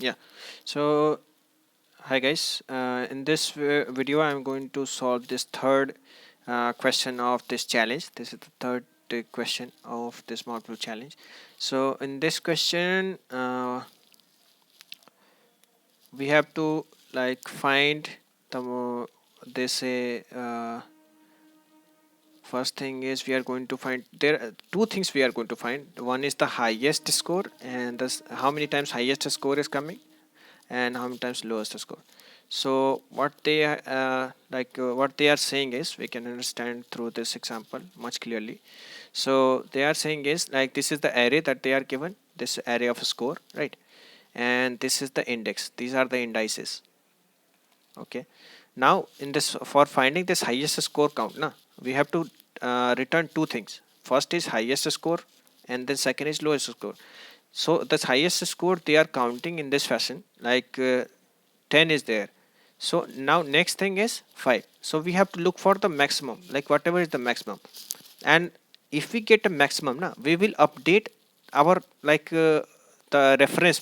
Yeah. So hi guys. In this video, I'm going to solve this third question of this challenge. This is the third question of this MountBlue challenge. So in this question, we have to like find the this a first thing is we are going to find there are two things we are going to find. One is the highest score, and this how many times highest score is coming, and how many times lowest score. So what they what they are saying is, we can understand through this example much clearly. So they are saying is like this is the array that they are given, this array of score, right? And this is the index, these are the indices. Okay, now in this, for finding this highest score count now, we have to return two things. First is highest score, and then second is lowest score. So this highest score they are counting in this fashion, like 10 is there. So now next thing is 5. So we have to look for the maximum, like whatever is the maximum. And if we get a maximum now, we will update our the reference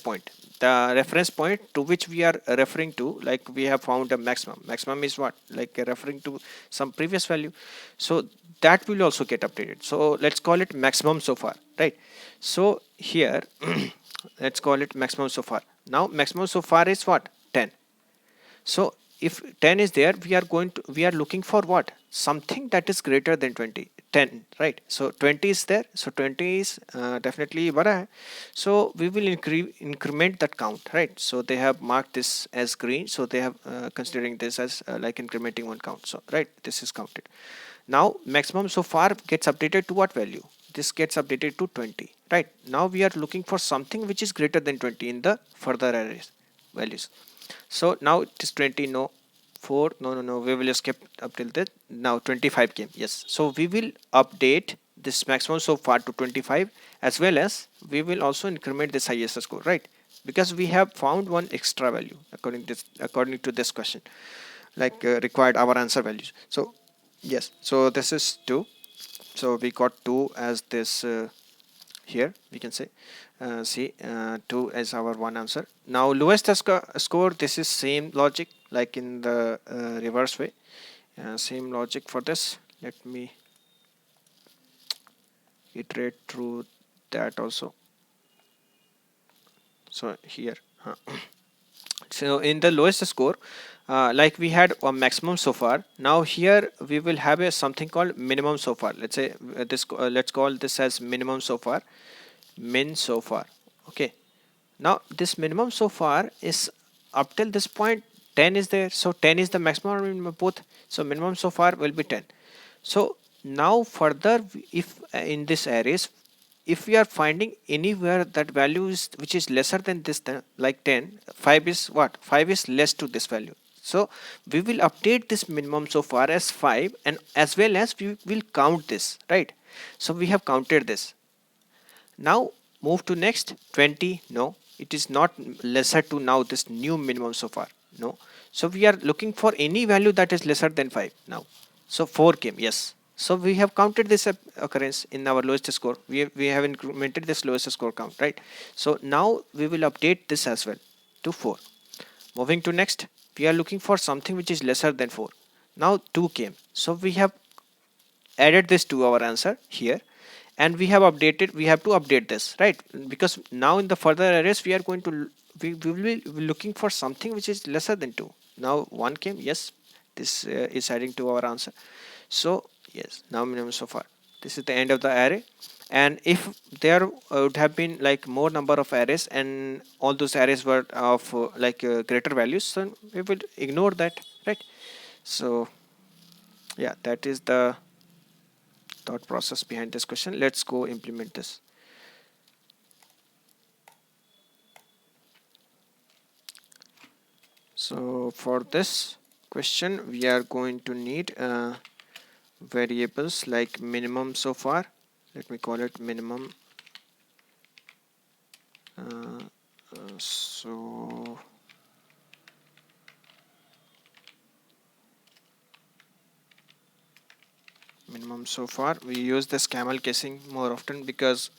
point to which we are referring to, like we have found a maximum is what, like referring to some previous value. So that will also get updated. So let's call it maximum so far, right? So here let's call it maximum so far. Now maximum so far is what, 10. So if 10 is there, we are looking for what, something that is greater than 20, 10, right? So 20 is there, so 20 is definitely bada hai. So we will increment that count, right? So they have marked this as green, so they have considering this as like incrementing one count. So right, this is counted. Now maximum so far gets updated to what value? This gets updated to 20, right? Now we are looking for something which is greater than 20 in the further arrays values. So now it is 20, no, 4, no, we will skip up till that. Now 25 came, yes. So we will update this maximum so far to 25, as well as we will also increment this highest score, right? Because we have found one extra value according to this question, like required our answer values. So yes, so this is 2. So we got 2 as this here, we can say see 2 as our one answer. Now lowest score, this is same logic like in the reverse way, same logic for this. Let me iterate through that also. So here so in the lowest score, like we had a maximum so far, now here we will have a something called minimum so far. Let's say let's call this as minimum so far, min so far. Okay, now this minimum so far is up till this point 10 is there, so 10 is the maximum or minimum both, so minimum so far will be 10. So now further, if in this arrays, if we are finding anywhere that value is which is lesser than this, like 10, 5 is what, 5 is less to this value. So we will update this minimum so far as 5, and as well as we will count this, right? So we have counted this. Now move to next 20. No, it is not lesser to now this new minimum so far. No. So we are looking for any value that is lesser than 5 now. So 4 came, yes. So we have counted this occurrence in our lowest score. We have incremented this lowest score count, right? So now we will update this as well to 4. Moving to next, we are looking for something which is lesser than 4. Now 2 came. So we have added this to our answer here, and we have to update this, right? Because now in the further arrays we are going to we will be looking for something which is lesser than 2. Now 1 came, yes, this is adding to our answer. So yes, now minimum so far, this is the end of the array. And if there would have been like more number of arrays, and all those arrays were of greater values, then we will ignore that, right? So yeah, that is the thought process behind this question. Let's go implement this. So for this question we are going to need variables like minimum so far. Let me call it minimum so minimum so far. We use this camel casing more often because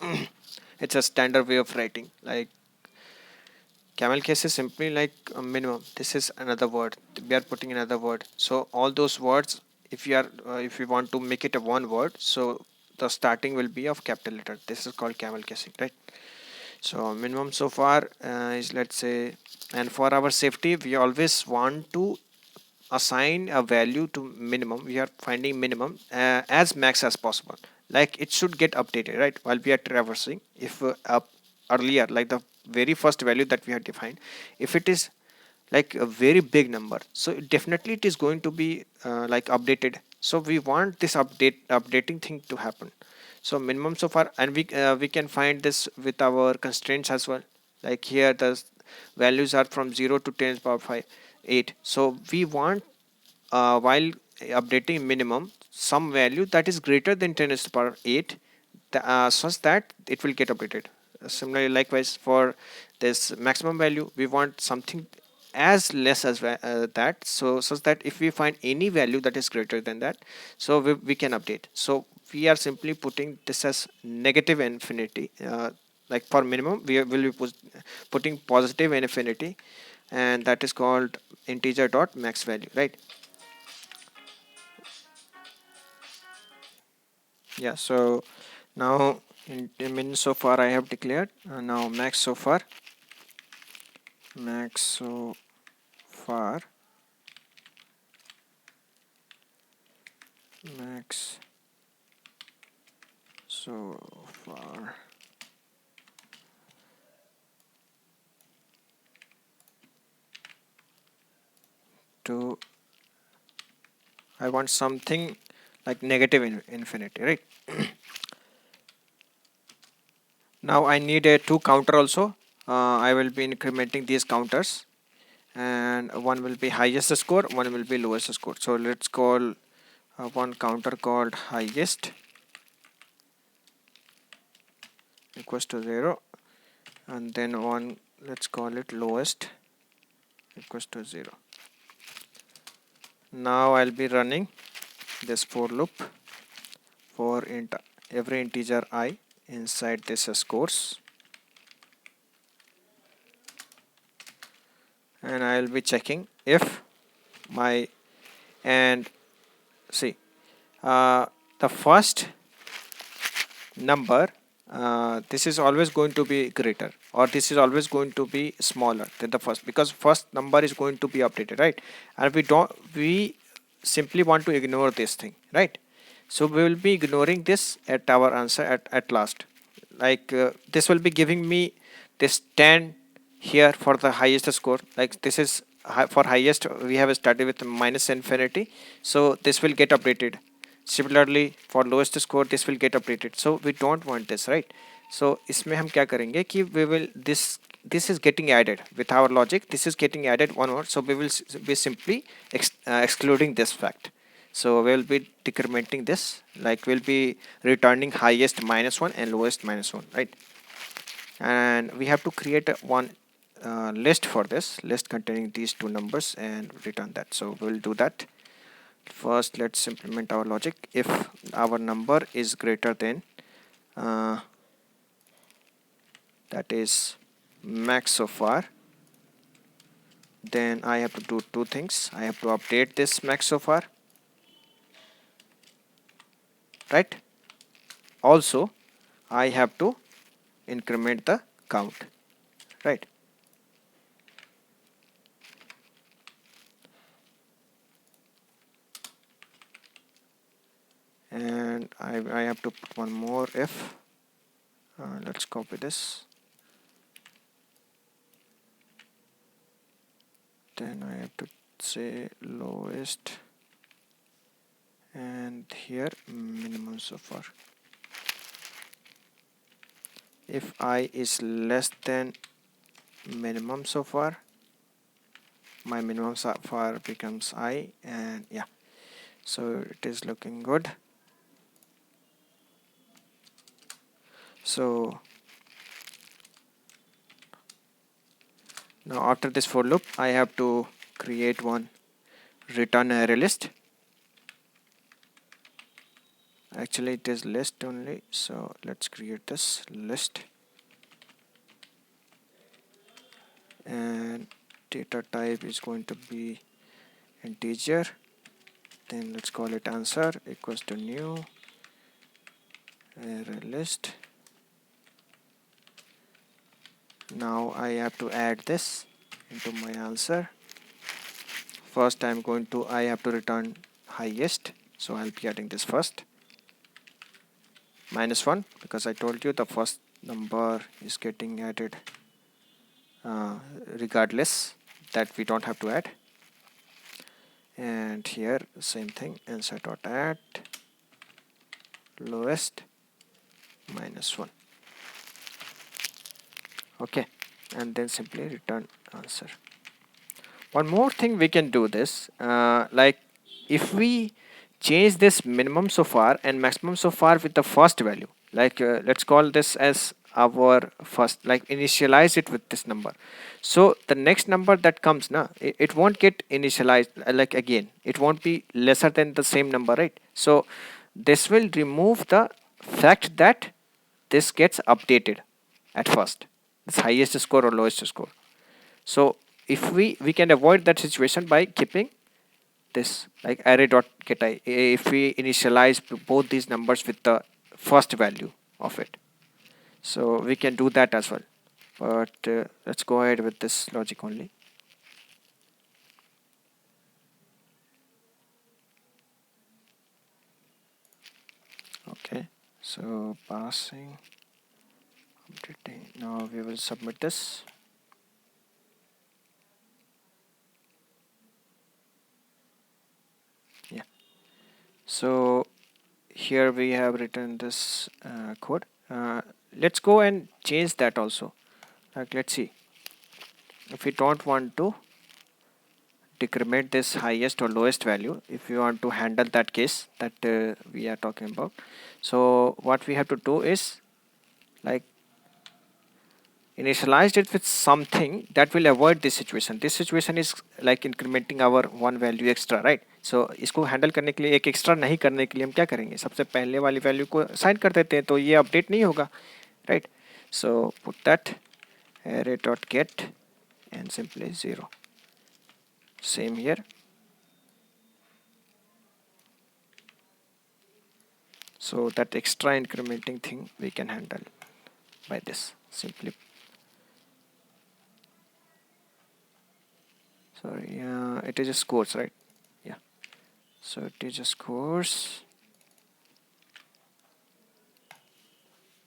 it's a standard way of writing, like Camel case is simply like a minimum. This is another word. We are putting another word. So all those words, if you are if you want to make it a one word, so the starting will be of capital letter. This is called camel casing, right? So minimum so far is, let's say, and for our safety we always want to assign a value to minimum. We are finding minimum as max as possible, like it should get updated, right, while we are traversing. If up earlier, like the very first value that we had defined, if it is like a very big number, so definitely it is going to be like updated. So we want this updating thing to happen. So minimum so far, and we can find this with our constraints as well. Like here the values are from 0 to 10 power 5 8. So we want while updating minimum some value that is greater than 10 to the power 8, such that it will get updated. Similarly, likewise for this maximum value, we want something as less as that, so such that if we find any value that is greater than that, so we can update. So we are simply putting this as negative infinity. Like for minimum we will be putting positive infinity, and that is called integer dot max value, right? Yeah, so now in min so far I have declared. Now max so far max so far to, I want something like negative infinity, right? Now I need a two counter also. I will be incrementing these counters, and one will be highest score, one will be lowest score. So let's call one counter called highest equals to 0, and then one, let's call it lowest equals to 0. Now I'll be running this for loop for every integer I inside this scores, and I'll be checking if my, and see the first number, this is always going to be greater, or this is always going to be smaller than the first, because first number is going to be updated, right? And we simply want to ignore this thing, right? So we will be ignoring this at our answer at last. Like this will be giving me this 10 here for the highest score. Like this is for highest, we have started with minus infinity, so this will get updated. Similarly for lowest score, this will get updated. So we don't want this, right? So इसमें हम क्या करेंगे कि we will this is getting added with our logic. This is getting added one more, so we will be simply excluding this fact. So we'll be decrementing this, like we'll be returning highest -1 and lowest -1, right? And we have to create one list for this, list containing these two numbers, and return that. So we'll do that. First let's implement our logic. If our number is greater than that is max so far, then I have to do two things. I have to update this max so far, right? Also I have to increment the count, right? And I have to put one more if. Let's copy this. Then I have to say lowest, and here minimum so far. If I is less than minimum so far, my minimum so far becomes I, and yeah, so it is looking good. So now after this for loop, I have to create one return array list. Actually it is list only, so let's create this list, and data type is going to be integer. Then let's call it answer equals to new array list. Now I have to add this into my answer. First I have to return highest, so I'll be adding this first. -1, because I told you the first number is getting added regardless, that we don't have to add. And here same thing, answer.add lowest -1. Okay, and then simply return answer. One more thing we can do this, like if we change this minimum so far and maximum so far with the first value, like let's call this as our first, like initialize it with this number, so the next number that comes now, it won't get initialized, like again it won't be lesser than the same number, right? So this will remove the fact that this gets updated at first, this highest score or lowest score. So if we can avoid that situation by keeping this like array.getI, if we initialize both these numbers with the first value of it, so we can do that as well. But let's go ahead with this logic only. Okay, so passing, updating. Now we will submit this. Yeah, so here we have written this code. Let's go and change that also. Like let's see if we don't want to decrement this highest or lowest value, if you want to handle that case that we are talking about. So what we have to do is like initialize it with something that will avoid this situation. This situation is like incrementing our one value extra, right? So इसको handle करने के लिए, एक extra नहीं करने के लिए हम क्या करेंगे, सबसे पहले वाली value को assign कर देते हैं, तो ये update नहीं होगा, right? So put that array.get and simply 0. Same here. So that extra incrementing thing we can handle by this simply. Sorry, it is a scores, right? Yeah. So it is a scores.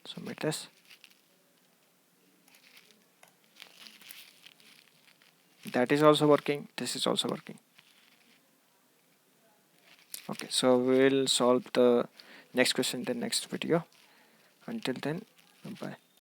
Submit this. That is also working. This is also working. Okay, so we'll solve the next question in the next video. Until then, bye.